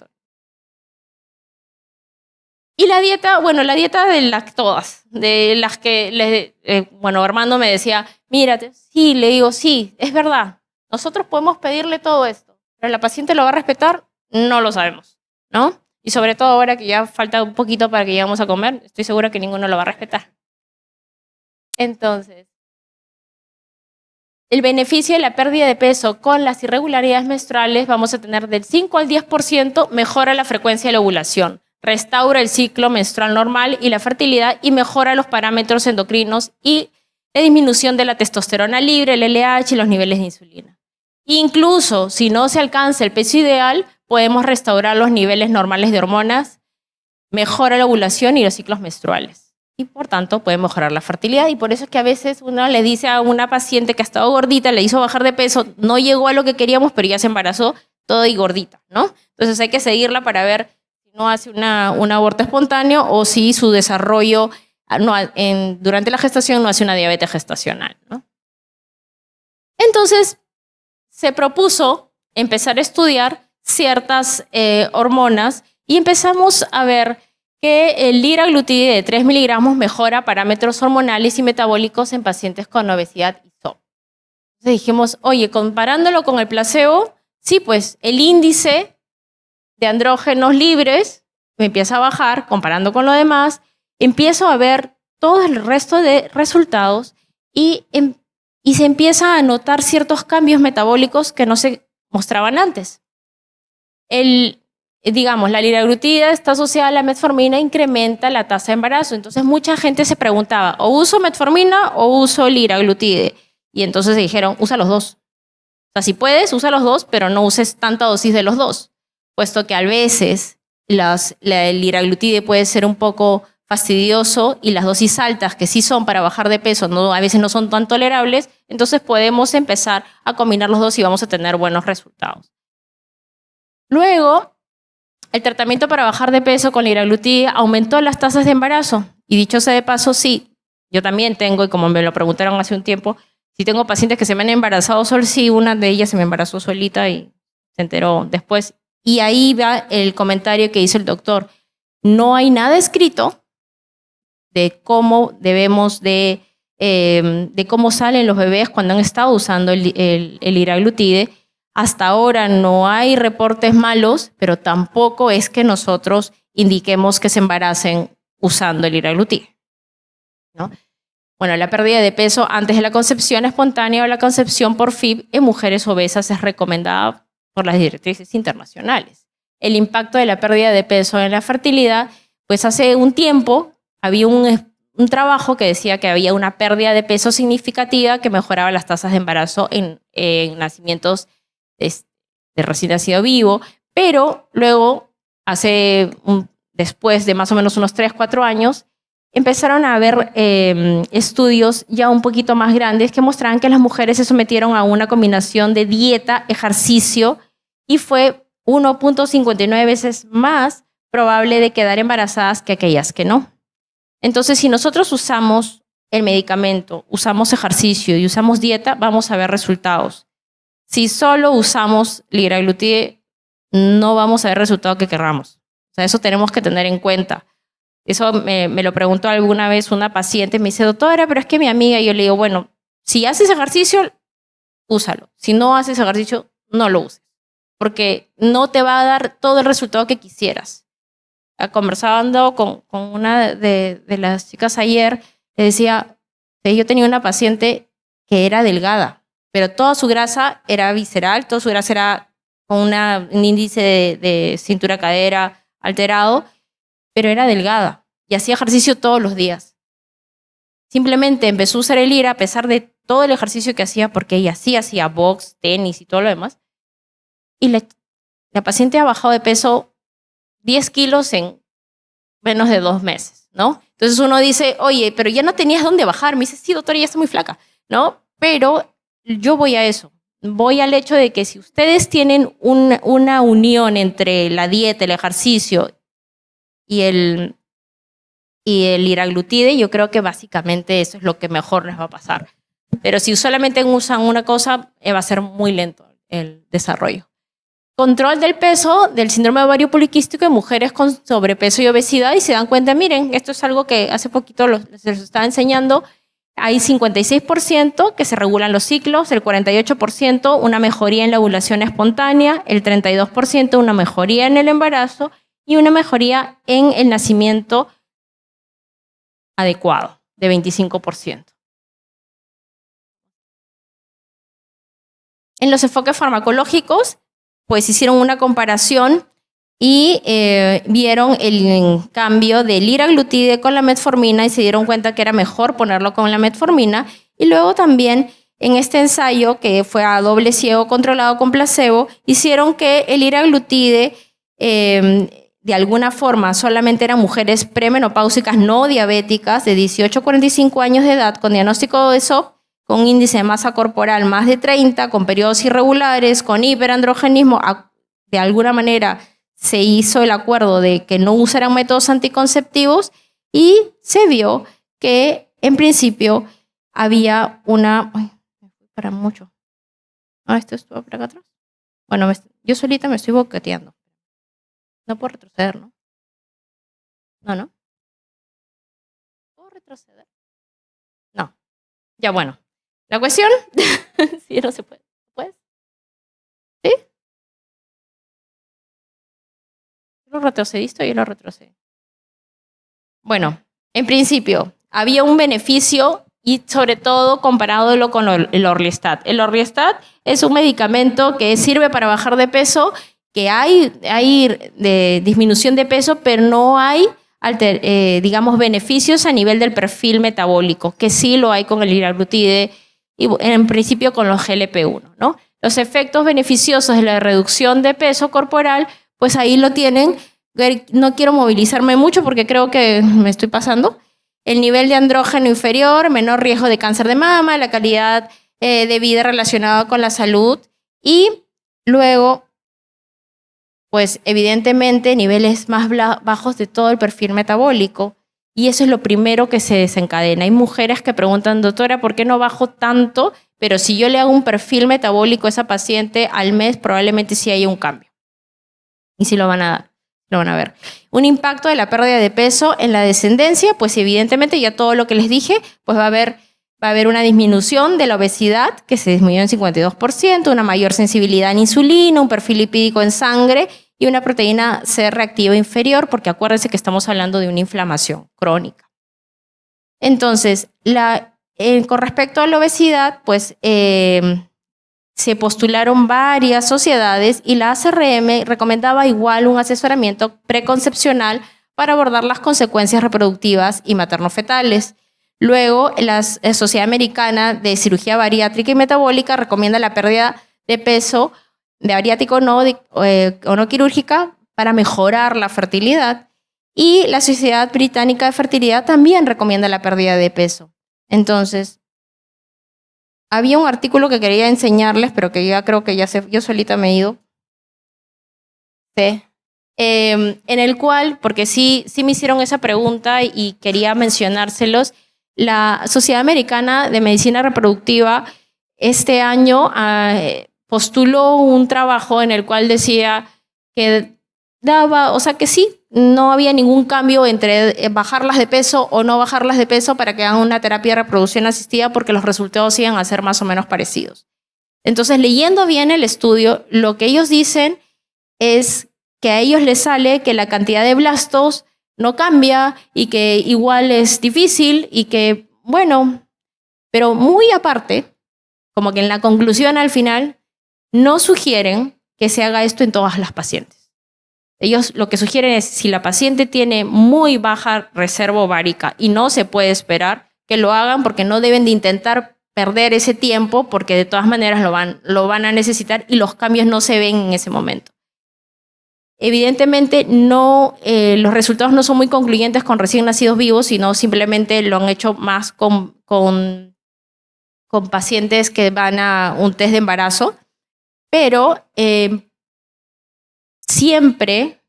Y la dieta, bueno, la dieta de todas, de las que, bueno, Armando me decía, mírate, sí, le digo, sí, es verdad, nosotros podemos pedirle todo esto, pero la paciente lo va a respetar, no lo sabemos, ¿no? Y sobre todo ahora que ya falta un poquito para que lleguemos a comer, estoy segura que ninguno lo va a respetar. Entonces, el beneficio de la pérdida de peso con las irregularidades menstruales vamos a tener del 5 al 10%, mejora la frecuencia de la ovulación, restaura el ciclo menstrual normal y la fertilidad y mejora los parámetros endocrinos y la disminución de la testosterona libre, el LH y los niveles de insulina. Incluso si no se alcanza el peso ideal, podemos restaurar los niveles normales de hormonas, mejora la ovulación y los ciclos menstruales. Y por tanto puede mejorar la fertilidad. Y por eso es que a veces uno le dice a una paciente que ha estado gordita, le hizo bajar de peso, no llegó a lo que queríamos, pero ya se embarazó todo y gordita, ¿no? Entonces hay que seguirla para ver si no hace un aborto espontáneo o si su desarrollo durante la gestación no hace una diabetes gestacional, ¿no? Entonces se propuso empezar a estudiar ciertas hormonas y empezamos a ver que el liraglutide de 3 miligramos mejora parámetros hormonales y metabólicos en pacientes con obesidad y SOP. Entonces dijimos, oye, comparándolo con el placebo, sí, pues el índice de andrógenos libres me empieza a bajar, comparando con lo demás, empiezo a ver todo el resto de resultados y se empieza a notar ciertos cambios metabólicos que no se mostraban antes. Digamos, la liraglutida está asociada a la metformina, incrementa la tasa de embarazo. Entonces mucha gente se preguntaba, ¿o uso metformina o uso liraglutide? Y entonces se dijeron, usa los dos. O sea, si puedes, usa los dos, pero no uses tanta dosis de los dos, puesto que a veces la liraglutide puede ser un poco fastidioso y las dosis altas, que sí son para bajar de peso, a veces no son tan tolerables, entonces podemos empezar a combinar los dos y vamos a tener buenos resultados. Luego, el tratamiento para bajar de peso con liraglutide aumentó las tasas de embarazo. Y dicho sea de paso, sí, yo también tengo, y como me lo preguntaron hace un tiempo, si tengo pacientes que se me han embarazado solos, sí, una de ellas se me embarazó solita y se enteró después. Y ahí va el comentario que hizo el doctor. No hay nada escrito de cómo debemos de cómo salen los bebés cuando han estado usando el liraglutide. Hasta ahora no hay reportes malos, pero tampoco es que nosotros indiquemos que se embaracen usando el liraglutide, ¿no? Bueno, la pérdida de peso antes de la concepción espontánea o la concepción por FIV en mujeres obesas es recomendada por las directrices internacionales. El impacto de la pérdida de peso en la fertilidad, pues hace un tiempo había un trabajo que decía que había una pérdida de peso significativa que mejoraba las tasas de embarazo en nacimientos de recién nacido vivo, pero luego, después de más o menos unos 3, 4 años, empezaron a haber estudios ya un poquito más grandes que mostraban que las mujeres se sometieron a una combinación de dieta, ejercicio, y fue 1.59 veces más probable de quedar embarazadas que aquellas que no. Entonces, si nosotros usamos el medicamento, usamos ejercicio y usamos dieta, vamos a ver resultados. Si solo usamos liraglutide, no vamos a ver el resultado que querramos. O sea, eso tenemos que tener en cuenta. Eso me lo preguntó alguna vez una paciente, me dice, doctora, pero es que mi amiga, y yo le digo, bueno, si haces ejercicio, úsalo. Si no haces ejercicio, no lo uses, porque no te va a dar todo el resultado que quisieras. Conversando con una de las chicas ayer, le decía, yo tenía una paciente que era delgada, pero toda su grasa era visceral, toda su grasa era con un índice de cintura-cadera alterado, pero era delgada y hacía ejercicio todos los días. Simplemente empezó a usar el lira a pesar de todo el ejercicio que hacía, porque ella sí hacía box, tenis y todo lo demás. Y la paciente ha bajado de peso 10 kilos en menos de 2 meses, ¿no? Entonces uno dice, oye, pero ya no tenías dónde bajar. Me dice, sí, doctora, ya está muy flaca, ¿no? Pero yo voy a eso. Voy al hecho de que si ustedes tienen una unión entre la dieta, el ejercicio y el liraglutide, yo creo que básicamente eso es lo que mejor les va a pasar. Pero si solamente usan una cosa, va a ser muy lento el desarrollo. Control del peso del síndrome de ovario poliquístico en mujeres con sobrepeso y obesidad, y se dan cuenta, miren, esto es algo que hace poquito se los estaba enseñando. Hay 56% que se regulan los ciclos, el 48% una mejoría en la ovulación espontánea, el 32% una mejoría en el embarazo y una mejoría en el nacimiento adecuado de 25%. En los enfoques farmacológicos, pues hicieron una comparación y vieron el cambio del liraglutide con la metformina y se dieron cuenta que era mejor ponerlo con la metformina. Y luego también en este ensayo, que fue a doble ciego controlado con placebo, hicieron que el liraglutide de alguna forma solamente eran mujeres premenopáusicas no diabéticas de 18 a 45 años de edad con diagnóstico de ESOP, con índice de masa corporal más de 30, con periodos irregulares, con hiperandrogenismo. De alguna manera se hizo el acuerdo de que no usaran métodos anticonceptivos y se vio que en principio había una... Ay, me fui para mucho. Esto estuvo por acá atrás. Bueno, yo solita me estoy boqueteando. No puedo retroceder, ¿no? No. ¿Puedo retroceder? No. Ya, bueno. La cuestión... sí, no se puede. ¿Puedes? ¿Sí? ¿Lo retrocediste o yo lo retrocedí? Bueno, en principio, había un beneficio y sobre todo comparándolo con el Orlistat. El Orlistat es un medicamento que sirve para bajar de peso, que hay de disminución de peso, pero no hay, digamos, beneficios a nivel del perfil metabólico, que sí lo hay con el liraglutide y en principio con los GLP-1, ¿no? Los efectos beneficiosos de la reducción de peso corporal, pues ahí lo tienen. No quiero movilizarme mucho porque creo que me estoy pasando. El nivel de andrógeno inferior, menor riesgo de cáncer de mama, la calidad de vida relacionada con la salud y luego pues evidentemente niveles más bajos de todo el perfil metabólico. Y eso es lo primero que se desencadena. Hay mujeres que preguntan, doctora, ¿por qué no bajo tanto? Pero si yo le hago un perfil metabólico a esa paciente al mes, probablemente sí haya un cambio. Y sí lo van a ver. Un impacto de la pérdida de peso en la descendencia, pues evidentemente ya todo lo que les dije, pues va a haber una disminución de la obesidad, que se disminuyó en 52%, una mayor sensibilidad en insulina, un perfil lipídico en sangre y una proteína C reactiva inferior, porque acuérdense que estamos hablando de una inflamación crónica. Entonces, con respecto a la obesidad, pues se postularon varias sociedades y la ACRM recomendaba igual un asesoramiento preconcepcional para abordar las consecuencias reproductivas y materno-fetales. Luego, la Sociedad Americana de Cirugía Bariátrica y Metabólica recomienda la pérdida de peso de bariátrica o no quirúrgica para mejorar la fertilidad. Y la Sociedad Británica de Fertilidad también recomienda la pérdida de peso. Entonces, había un artículo que quería enseñarles, pero que ya creo que yo solita me he ido. Sí. En el cual, porque sí me hicieron esa pregunta y quería mencionárselos, la Sociedad Americana de Medicina Reproductiva este año postuló un trabajo en el cual decía que que sí, no había ningún cambio entre bajarlas de peso o no bajarlas de peso para que hagan una terapia de reproducción asistida, porque los resultados iban a ser más o menos parecidos. Entonces, leyendo bien el estudio, lo que ellos dicen es que a ellos les sale que la cantidad de blastos no cambia y que igual es difícil y que, bueno, pero muy aparte, como que en la conclusión al final, no sugieren que se haga esto en todas las pacientes. Ellos lo que sugieren es, si la paciente tiene muy baja reserva ovárica y no se puede esperar, que lo hagan, porque no deben de intentar perder ese tiempo, porque de todas maneras lo van a necesitar y los cambios no se ven en ese momento. Evidentemente, los resultados no son muy concluyentes con recién nacidos vivos, sino simplemente lo han hecho más con pacientes que van a un test de embarazo, pero siempre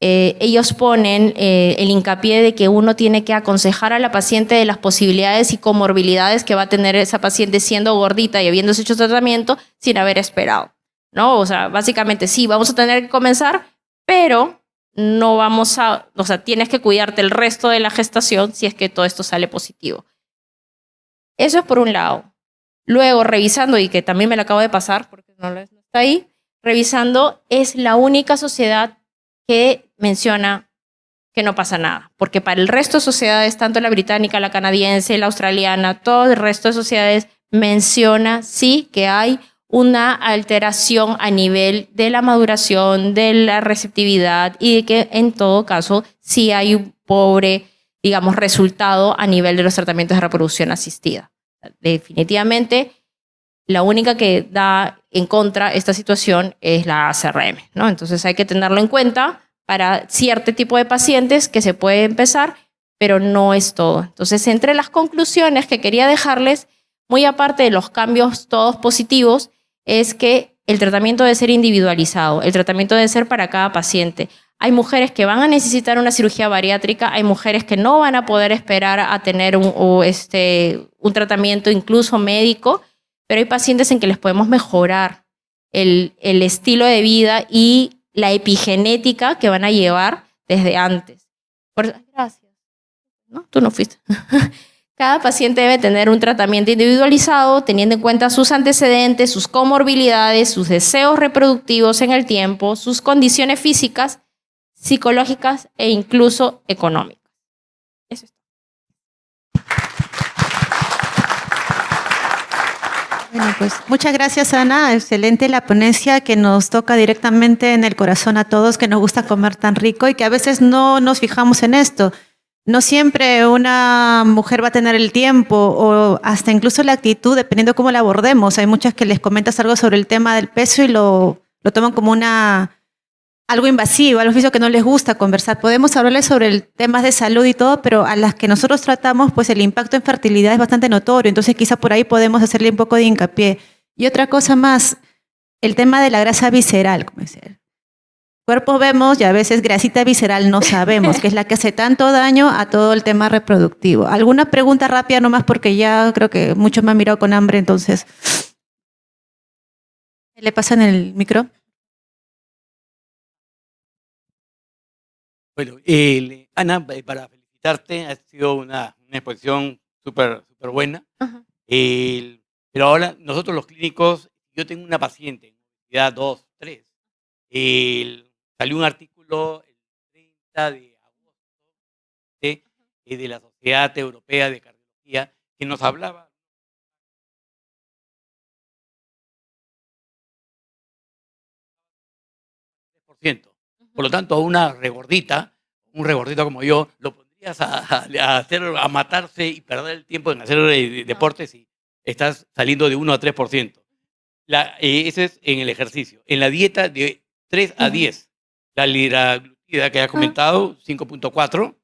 ellos ponen el hincapié de que uno tiene que aconsejar a la paciente de las posibilidades y comorbilidades que va a tener esa paciente siendo gordita y habiéndose hecho tratamiento sin haber esperado, ¿no? O sea, básicamente sí, vamos a tener que comenzar, pero no vamos a, o sea, tienes que cuidarte el resto de la gestación si es que todo esto sale positivo. Eso es por un lado. Luego, revisando, y que también me lo acabo de pasar porque no está ahí, revisando, es la única sociedad que menciona que no pasa nada, porque para el resto de sociedades, tanto la británica, la canadiense, la australiana, todo el resto de sociedades menciona sí que hay una alteración a nivel de la maduración, de la receptividad, y de que en todo caso sí hay un pobre, digamos, resultado a nivel de los tratamientos de reproducción asistida. Definitivamente, la única que da en contra esta situación es la ACRM, ¿no? Entonces hay que tenerlo en cuenta para cierto tipo de pacientes que se puede empezar, pero no es todo. Entonces, entre las conclusiones que quería dejarles, muy aparte de los cambios todos positivos, es que el tratamiento debe ser individualizado, el tratamiento debe ser para cada paciente. Hay mujeres que van a necesitar una cirugía bariátrica, hay mujeres que no van a poder esperar a tener un tratamiento incluso médico, pero hay pacientes en que les podemos mejorar el estilo de vida y la epigenética que van a llevar desde antes. Gracias. ¿No? Tú no fuiste. Cada paciente debe tener un tratamiento individualizado, teniendo en cuenta sus antecedentes, sus comorbilidades, sus deseos reproductivos en el tiempo, sus condiciones físicas, psicológicas e incluso económicas. Eso es. Bueno, pues muchas gracias, Ana. Excelente la ponencia, que nos toca directamente en el corazón a todos, que nos gusta comer tan rico y que a veces no nos fijamos en esto. No siempre una mujer va a tener el tiempo o hasta incluso la actitud, dependiendo cómo la abordemos. Hay muchas que les comentas algo sobre el tema del peso y lo toman como algo invasivo, algo que no les gusta conversar. Podemos hablarles sobre el tema de salud y todo, pero a las que nosotros tratamos, pues el impacto en fertilidad es bastante notorio. Entonces quizá por ahí podemos hacerle un poco de hincapié. Y otra cosa más, el tema de la grasa visceral, como decía. Cuerpos vemos y a veces grasita visceral no sabemos, que es la que hace tanto daño a todo el tema reproductivo. ¿Alguna pregunta rápida nomás? Porque ya creo que muchos me han mirado con hambre, entonces. ¿Le pasan el micro? Bueno, Ana, para felicitarte, ha sido una exposición súper buena. Ajá. Pero ahora nosotros los clínicos, yo tengo una paciente en obesidad 2, 3. Salió un artículo el 30 de agosto de la Sociedad Europea de Cardiología que nos hablaba del 3%. Por lo tanto, una regordita, un regordito como yo, lo pondrías a matarse y perder el tiempo en hacer deporte si estás saliendo de 1 a 3%. Ese es en el ejercicio. En la dieta, de 3 a 10. La liraglutida que has comentado, 5.4,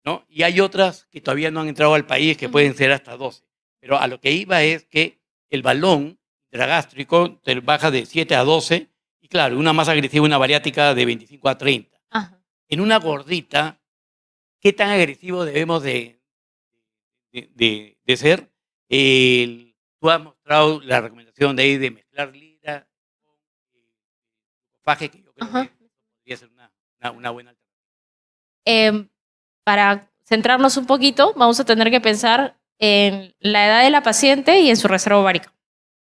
¿no? Y hay otras que todavía no han entrado al país que pueden ser hasta 12. Pero a lo que iba es que el balón intragástrico te baja de 7 a 12. Y claro, una más agresiva, una bariátrica de 25 a 30. Ajá. En una gordita, ¿qué tan agresivo debemos de ser? Tú has mostrado la recomendación de ahí de mezclar lira con faje, que yo creo Ajá. que podría ser una buena alternativa. Para centrarnos un poquito, vamos a tener que pensar en la edad de la paciente y en su reserva ovárica,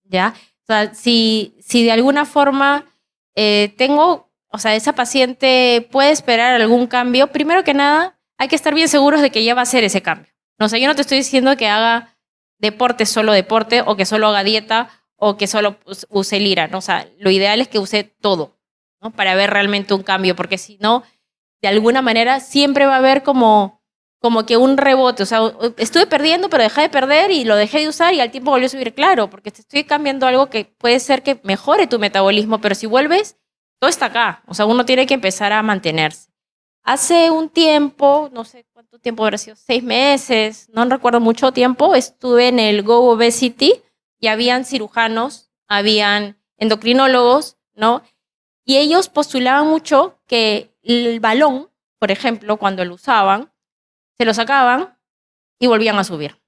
¿ya? O sea, si de alguna forma esa paciente puede esperar algún cambio, primero que nada, hay que estar bien seguros de que ya va a hacer ese cambio. No, o sea, yo no te estoy diciendo que haga solo deporte, o que solo haga dieta, o que solo use lira, ¿no? O sea, lo ideal es que use todo, ¿no? Para ver realmente un cambio, porque si no, de alguna manera siempre va a haber como que un rebote. O sea, estuve perdiendo, pero dejé de perder y lo dejé de usar y al tiempo volvió a subir. Claro, porque te estoy cambiando algo que puede ser que mejore tu metabolismo, pero si vuelves, todo está acá. O sea, uno tiene que empezar a mantenerse. Hace un tiempo, no sé cuánto tiempo habrá sido, 6 meses, no recuerdo mucho tiempo, estuve en el Go Obesity y habían cirujanos, habían endocrinólogos, ¿no? Y ellos postulaban mucho que el balón, por ejemplo, cuando lo usaban, se lo sacaban y volvían a subir,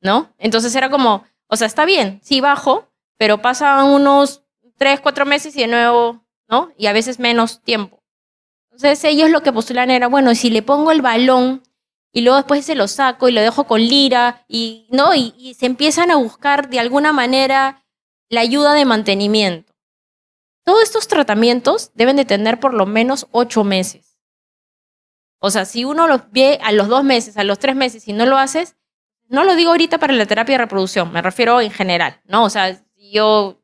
¿no? Entonces era como, o sea, está bien, sí bajo, pero pasan unos 3, 4 meses y de nuevo, ¿no? Y a veces menos tiempo. Entonces ellos lo que postulaban era, bueno, si le pongo el balón y luego después se lo saco y lo dejo con lira, y se empiezan a buscar de alguna manera la ayuda de mantenimiento. Todos estos tratamientos deben de tener por lo menos 8 meses. O sea, si uno los ve a los 2 meses, a los 3 meses y no lo haces, no lo digo ahorita para la terapia de reproducción, me refiero en general, ¿no? O sea, si yo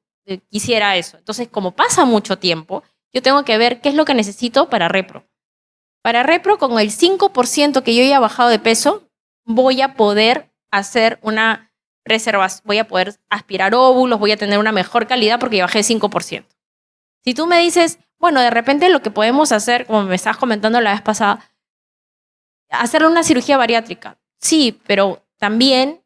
quisiera eso. Entonces, como pasa mucho tiempo, yo tengo que ver qué es lo que necesito para repro. Para repro, con el 5% que yo ya he bajado de peso, voy a poder hacer una reservación, voy a poder aspirar óvulos, voy a tener una mejor calidad porque ya bajé 5%. Si tú me dices, bueno, de repente lo que podemos hacer, como me estabas comentando la vez pasada, hacerle una cirugía bariátrica. Sí, pero también,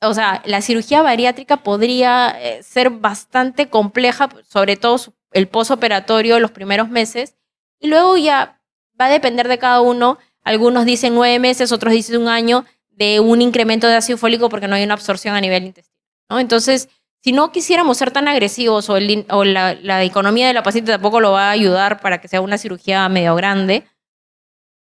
o sea, la cirugía bariátrica podría ser bastante compleja, sobre todo el posoperatorio, los primeros meses, y luego ya va a depender de cada uno. Algunos dicen 9 meses, otros dicen 1 año de un incremento de ácido fólico porque no hay una absorción a nivel intestinal, ¿no? Entonces, si no quisiéramos ser tan agresivos o la economía de la paciente tampoco lo va a ayudar para que sea una cirugía medio grande,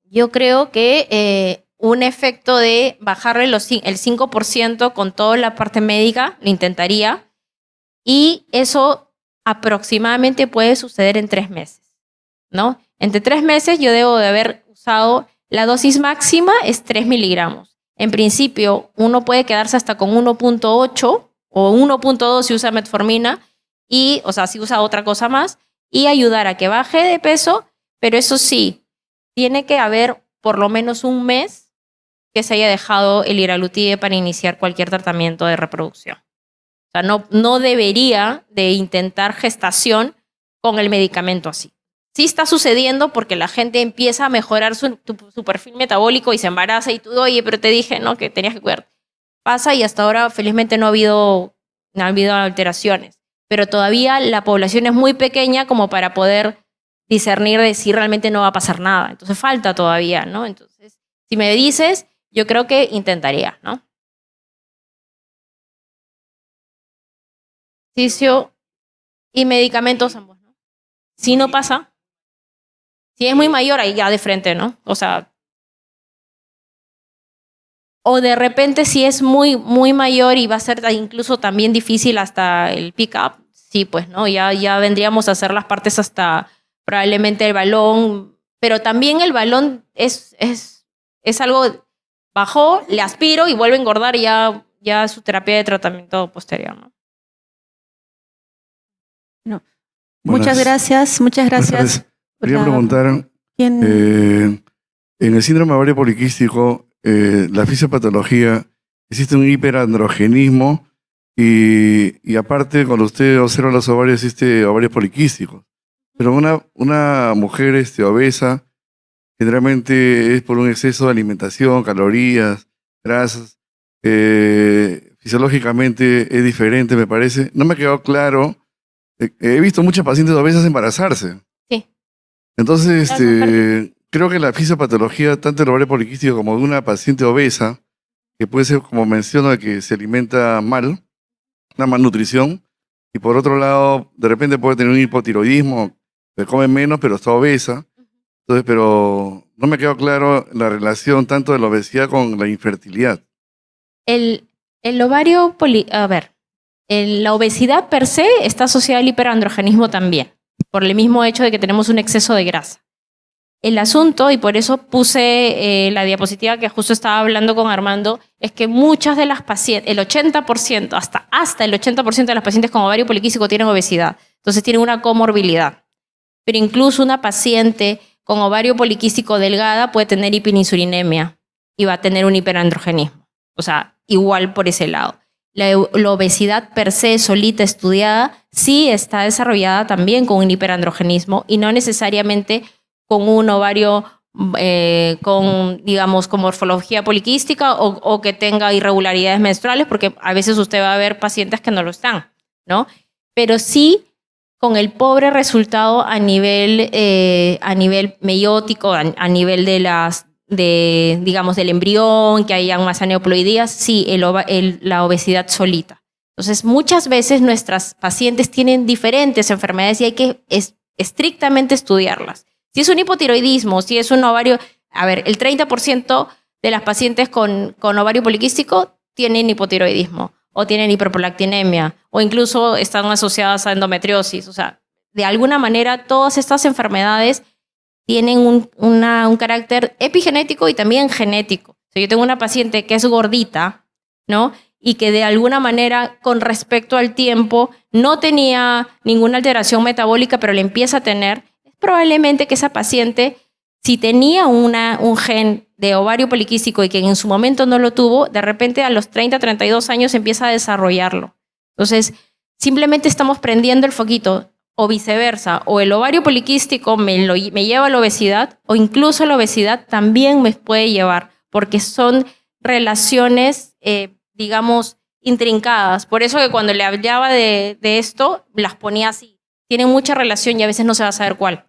yo creo que un efecto de bajarle el 5% con toda la parte médica, lo intentaría, y eso aproximadamente puede suceder en 3 meses, ¿no? Entre 3 meses yo debo de haber usado, la dosis máxima es 3 miligramos. En principio, uno puede quedarse hasta con 1.8 o 1.2 si usa metformina, o sea, si usa otra cosa más, y ayudar a que baje de peso, pero eso sí, tiene que haber por lo menos 1 mes que se haya dejado el liraglutide para iniciar cualquier tratamiento de reproducción. O sea, no debería de intentar gestación con el medicamento así. Sí está sucediendo porque la gente empieza a mejorar su perfil metabólico y se embaraza y tú, oye, pero te dije, ¿no?, que tenías que cuidarte. Pasa y hasta ahora felizmente no ha habido alteraciones, pero todavía la población es muy pequeña como para poder discernir de si realmente no va a pasar nada. Entonces falta todavía, ¿no? Entonces, si me dices, yo creo que intentaría, ¿no? Ejercicio y medicamentos ambos, ¿no? Si no pasa, si es muy mayor, ahí ya de frente, ¿no? O sea, o de repente si es muy, muy mayor y va a ser incluso también difícil hasta el pick-up, sí, pues, ¿no? Ya vendríamos a hacer las partes hasta probablemente el balón, pero también el balón es algo, bajó, le aspiro y vuelve a engordar y ya su terapia de tratamiento posterior, ¿no? Muchas gracias. Buenas tardes. Quería preguntar, ¿Quién? en el síndrome ovario poliquístico, la fisiopatología, existe un hiperandrogenismo y aparte cuando usted observa los ovarios existe ovarios poliquísticos. Pero una mujer obesa generalmente es por un exceso de alimentación, calorías, grasas. Fisiológicamente es diferente, me parece. No me ha quedado claro. He visto muchas pacientes obesas embarazarse. Sí. Entonces, creo que la fisiopatología, tanto del ovario poliquístico como de una paciente obesa, que puede ser, como menciono, de que se alimenta mal, una malnutrición, y por otro lado, de repente puede tener un hipotiroidismo, que come menos, pero está obesa. Entonces, pero no me quedó claro la relación tanto de la obesidad con la infertilidad. El ovario, la obesidad per se está asociada al hiperandrogenismo también, por el mismo hecho de que tenemos un exceso de grasa. El asunto, y por eso puse la diapositiva que justo estaba hablando con Armando, es que muchas de las pacientes, el 80%, hasta el 80% de las pacientes con ovario poliquístico tienen obesidad. Entonces tienen una comorbilidad. Pero incluso una paciente con ovario poliquístico delgada puede tener hiperinsulinemia y va a tener un hiperandrogenismo. O sea, igual por ese lado. La obesidad per se solita estudiada sí está desarrollada también con un hiperandrogenismo y no necesariamente con un ovario con morfología poliquística o que tenga irregularidades menstruales, porque a veces usted va a ver pacientes que no lo están, ¿no? Pero sí con el pobre resultado a nivel meiótico, a nivel del embrión, que hayan más aneuploidías, sí, la obesidad solita. Entonces, muchas veces nuestras pacientes tienen diferentes enfermedades y hay que estrictamente estudiarlas. Si es un hipotiroidismo, si es un ovario... A ver, el 30% de las pacientes con ovario poliquístico tienen hipotiroidismo o tienen hiperprolactinemia o incluso están asociadas a endometriosis. O sea, de alguna manera todas estas enfermedades tienen un carácter epigenético y también genético. O sea, yo tengo una paciente que es gordita, ¿no? Y que de alguna manera, con respecto al tiempo, no tenía ninguna alteración metabólica, pero le empieza a tener. Es probablemente que esa paciente, si tenía un gen de ovario poliquístico y que en su momento no lo tuvo, de repente a los 30, 32 años empieza a desarrollarlo. Entonces, simplemente estamos prendiendo el foquito, o viceversa, o el ovario poliquístico me lleva a la obesidad, o incluso la obesidad también me puede llevar, porque son relaciones, intrincadas. Por eso que cuando le hablaba de esto, las ponía así. Tienen mucha relación y a veces no se va a saber cuál.